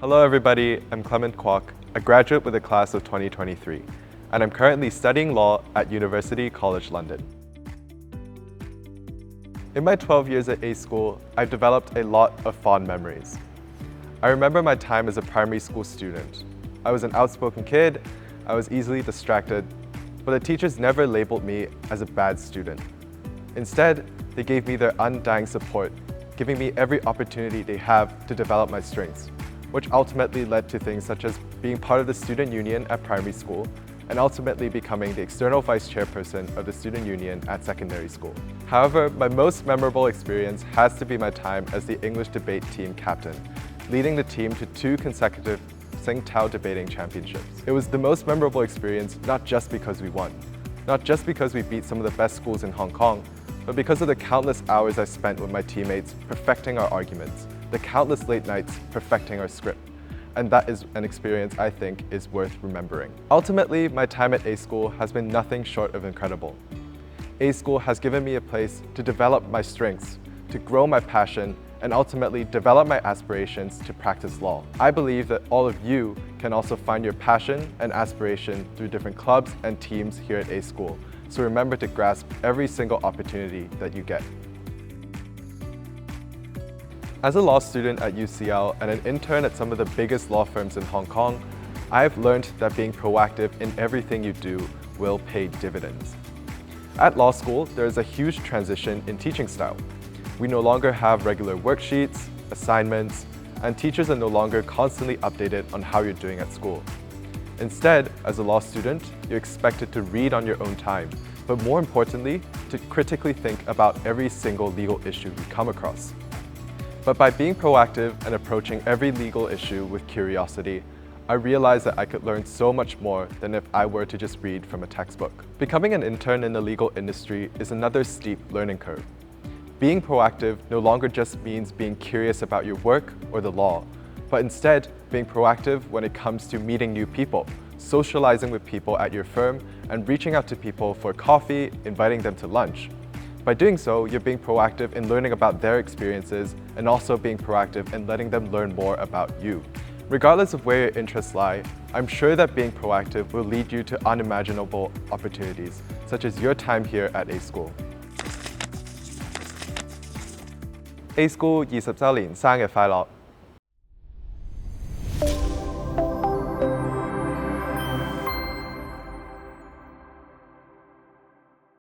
Hello everybody, I'm Clement, a graduate with the class of 2023, and I'm currently studying law at University College London. In my 12 years at A School, I've developed a lot of fond memories. I remember my time as a primary school student. I was an outspoken kid, I was easily distracted, but the teachers never labeled me as a bad student. Instead, they gave me their undying support, giving me every opportunity they have to develop my strengths, which ultimately led to things such as being part of the student union at primary school and ultimately becoming the external vice chairperson of the student union at secondary school. However, my most memorable experience has to be my time as the English debate team captain, leading the team to 2 consecutive Tsingtao debating championships. It was the most memorable experience not just because we won, not just because we beat some of the best schools in Hong Kong, but because of the countless hours I spent with my teammates perfecting our arguments, the countless late nights perfecting our script. And that is an experience I think is worth remembering. Ultimately, my time at A School has been nothing short of incredible. A School has given me a place to develop my strengths, to grow my passion, and ultimately develop my aspirations to practice law. I believe that all of you can also find your passion and aspiration through different clubs and teams here at A School. So remember to grasp every single opportunity that you get. As a law student at UCL and an intern at some of the biggest law firms in Hong Kong, I've learned that being proactive in everything you do will pay dividends. At law school, there is a huge transition in teaching style. We no longer have regular worksheets, assignments, and teachers are no longer constantly updated on how you're doing at school. Instead, as a law student, you're expected to read on your own time, but more importantly, to critically think about every single legal issue you come across. But by being proactive and approaching every legal issue with curiosity, I realized that I could learn so much more than if I were to just read from a textbook. Becoming an intern in the legal industry is another steep learning curve. Being proactive no longer just means being curious about your work or the law, but instead being proactive when it comes to meeting new people, socializing with people at your firm, and reaching out to people for coffee, inviting them to lunch. By doing so, you're being proactive in learning about their experiences and also being proactive in letting them learn more about you. Regardless of where your interests lie, I'm sure that being proactive will lead you to unimaginable opportunities, such as your time here at A School. A School 20週年生日快樂！